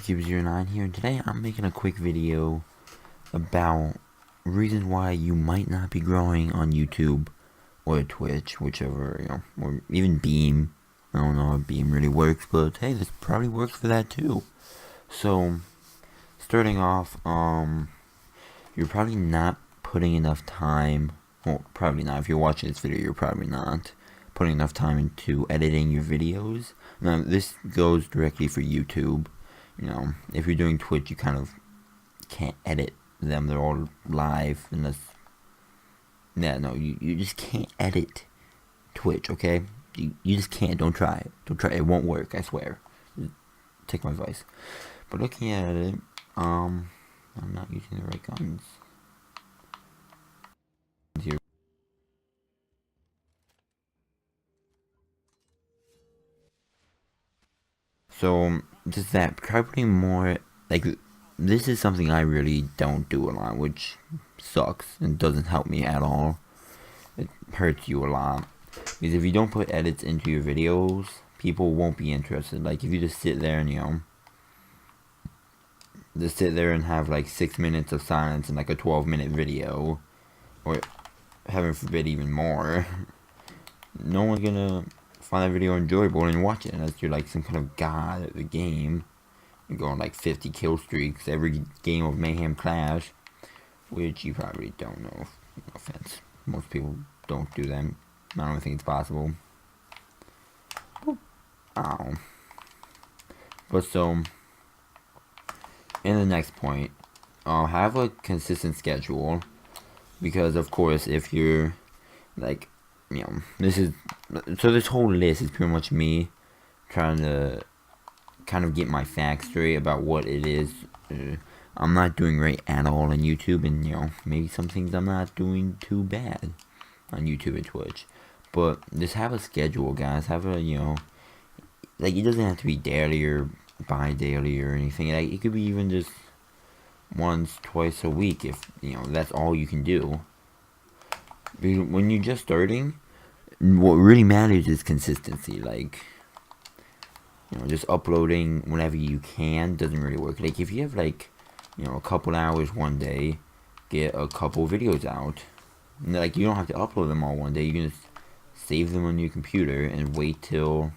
Cube09 here, and today I'm making a quick video about reasons why you might not be growing on YouTube or Twitch, whichever, or even Beam. I don't know if Beam really works, but hey, this probably works for that too. So, starting off, you're probably not putting enough time, well, probably not. If you're watching this video, you're probably not putting enough time into editing your videos. Now, this goes directly for YouTube. If you're doing Twitch, you kind of can't edit them. They're all live, unless... Yeah, no, you just can't edit Twitch, okay? You just can't. Don't try it. Don't try it. It won't work, I swear. Take my advice. But looking at it, I'm not using the right guns. Here. So, just that, try putting more, this is something I really don't do a lot, which sucks and doesn't help me at all. It hurts you a lot. Because if you don't put edits into your videos, people won't be interested. Like, if you just sit there and, just sit there and have, 6 minutes of silence in, a 12-minute video, or, heaven forbid, even more, no one's gonna find that video enjoyable and watch it unless you're, some kind of god at the game. You're going, 50 kill streaks every game of Mayhem Clash, which you probably don't know. No offense. Most people don't do that. I don't think it's possible. Ow. But so, in the next point, have a consistent schedule, because of course if you're this whole list is pretty much me trying to kind of get my facts straight about what it is I'm not doing right at all on YouTube, and maybe some things I'm not doing too bad on YouTube and Twitch. But just have a schedule, guys. Have a, it doesn't have to be daily or bi-daily or anything. It could be even just once, twice a week if, that's all you can do. Because when you're just starting, what really matters is consistency. Just uploading whenever you can doesn't really work. If you have, a couple hours one day, get a couple videos out. And, you don't have to upload them all one day. You can just save them on your computer and wait till,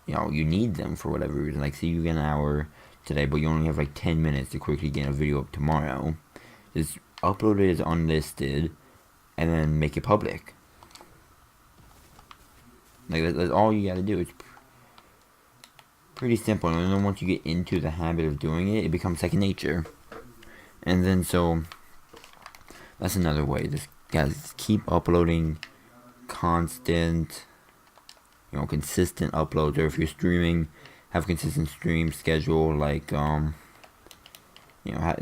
you need them for whatever reason. Say you get an hour today, but you only have, 10 minutes to quickly get a video up tomorrow. Just upload it as unlisted, and then make it public. That's all you gotta do. It's pretty simple, and then once you get into the habit of doing it, it becomes second nature. And then, so, that's another way. Just, guys, keep uploading constant, consistent uploads. Or if you're streaming, have a consistent stream schedule,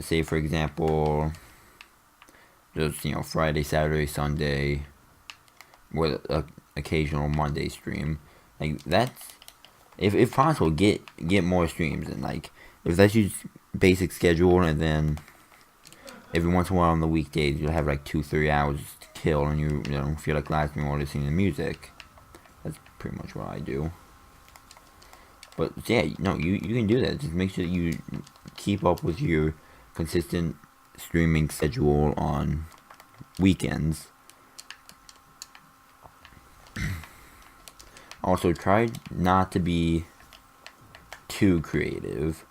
say, for example, just, Friday, Saturday, Sunday, with an occasional Monday stream. That's, if possible, get more streams. And, if that's your basic schedule, and then every once in a while on the weekdays, you'll have, 2-3 hours to kill, and you don't feel like listening or listening to music. That's pretty much what I do. But, yeah, no, you can do that. Just make sure that you keep up with your consistent streaming schedule on weekends. Also, try not to be too creative.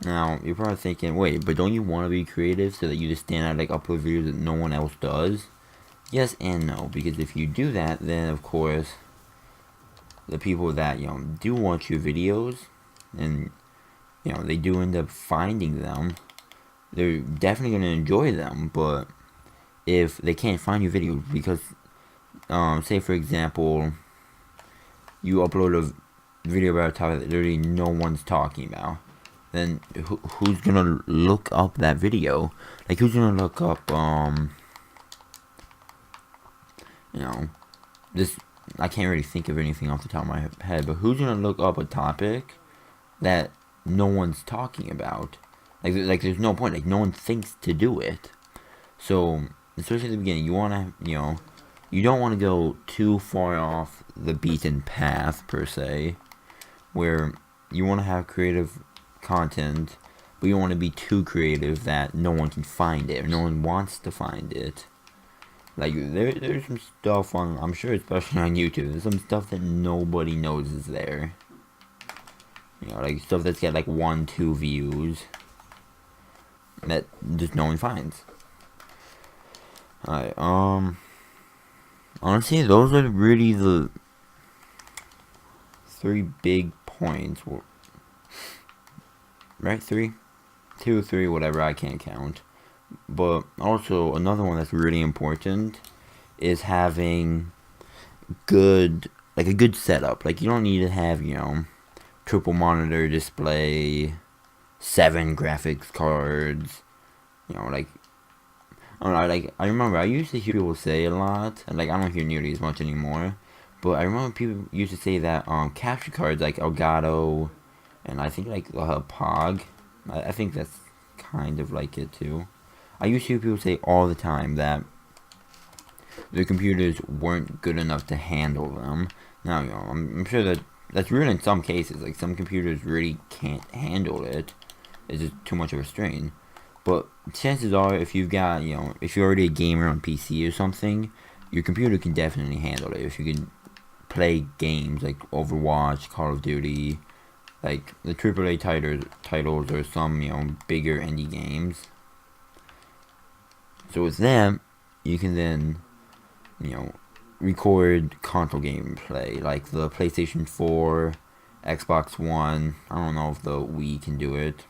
Now, you're probably thinking, wait, but don't you want to be creative so that you just stand out, upload videos that no one else does? Yes and no, because if you do that, then, of course, the people that, do watch your videos, and, they do end up finding them, they're definitely going to enjoy them. But if they can't find your videos because, say, for example, you upload a video about a topic that literally no one's talking about, then who's gonna look up that video? Who's gonna look up, this, I can't really think of anything off the top of my head, but who's gonna look up a topic that no one's talking about? There's no point, no one thinks to do it. So, especially at the beginning, you wanna, you don't want to go too far off the beaten path, per se, where you want to have creative content, but you don't want to be too creative that no one can find it, or no one wants to find it. Like, there's some stuff on, I'm sure especially on YouTube, there's some stuff that nobody knows is there. You know, like stuff that's got like 1, 2 views that just no one finds. Alright, honestly, those are really the 3 big points. Right? 3? 2, 3, whatever, I can't count. But also, another one that's really important is having a good setup. Like, you don't need to have, you know, triple monitor display, 7 graphics cards, you know, like, I don't know, like, I remember I used to hear people say a lot, and like, I don't hear nearly as much anymore, but I remember people used to say that, capture cards like Elgato, and I think like, Pog, I think that's kind of like it too. I used to hear people say all the time that their computers weren't good enough to handle them. Now, you know, I'm sure that that's real in some cases. Like, some computers really can't handle it. It's just too much of a strain. But chances are, if you've got, you know, if you're already a gamer on PC or something, your computer can definitely handle it. If you can play games like Overwatch, Call of Duty, like the AAA titles or some, you know, bigger indie games. So with them, you can then, you know, record console gameplay, like the PlayStation 4, Xbox One. I don't know if the Wii can do it.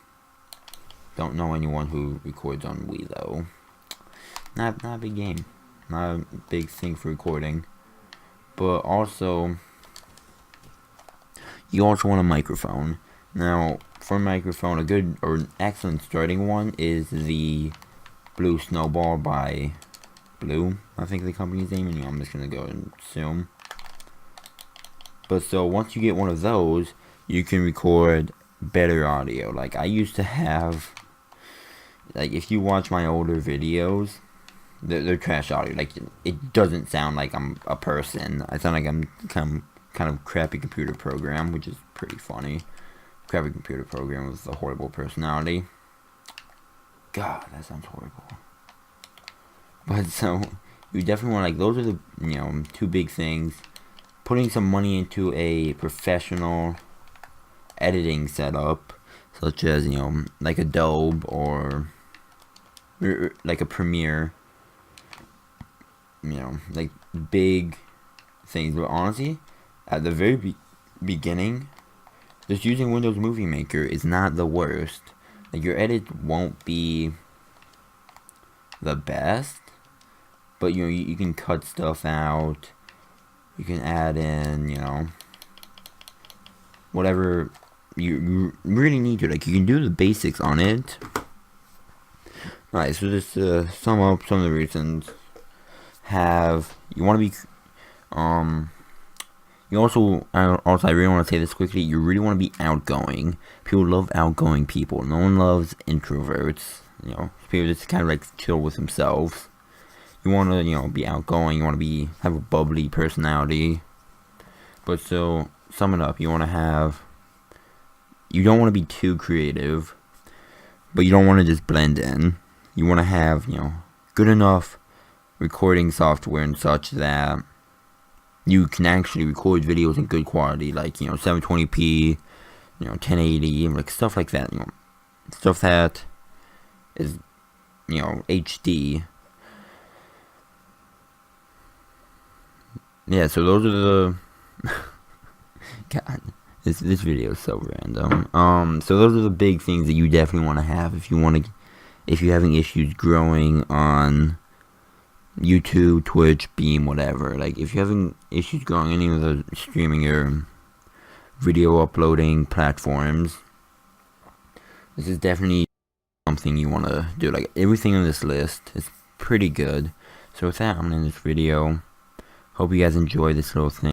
Don't know anyone who records on Wii though. Not a big game. Not a big thing for recording. But also, you also want a microphone. Now, for a microphone, a good or an excellent starting one is the Blue Snowball by Blue, I think the company's name, and you know, I'm just gonna go and assume. But so once you get one of those, you can record better audio. Like, I used to have, like, if you watch my older videos, they're trash audio. Like, it doesn't sound like I'm a person. I sound like I'm kind of crappy computer program, which is pretty funny. Crappy computer program with a horrible personality. God, that sounds horrible. But so, you definitely want, like, those are the, you know, 2 big things. Putting some money into a professional editing setup, such as, you know, like Adobe or like a Premiere. You know, like big things. But honestly, at the very beginning, just using Windows Movie Maker is not the worst. Like, your edit won't be the best, but you know, you can cut stuff out. You can add in, you know, whatever you really need to. Like, you can do the basics on it. Alright, so just to sum up some of the reasons. You want to be, you also, I really want to say this quickly, you really want to be outgoing. People love outgoing people. No one loves introverts. You know, people just kind of like chill with themselves. You want to, you know, be outgoing. You want to have a bubbly personality. But so, sum it up. You want to have, you don't want to be too creative, but you don't want to just blend in. You want to have, you know, good enough recording software and such that you can actually record videos in good quality, like, you know, 720p, you know, 1080, like stuff like that, you know, stuff that is, you know, HD. Yeah, so those are the God, this video is so random. So those are the big things that you definitely want to have if you're having issues growing on YouTube, Twitch, Beam, whatever. Like, if you're having issues growing any of the streaming or video uploading platforms, this is definitely something you want to do. Like, everything on this list is pretty good. So with that, I'm gonna end this video. Hope you guys enjoy this little thing.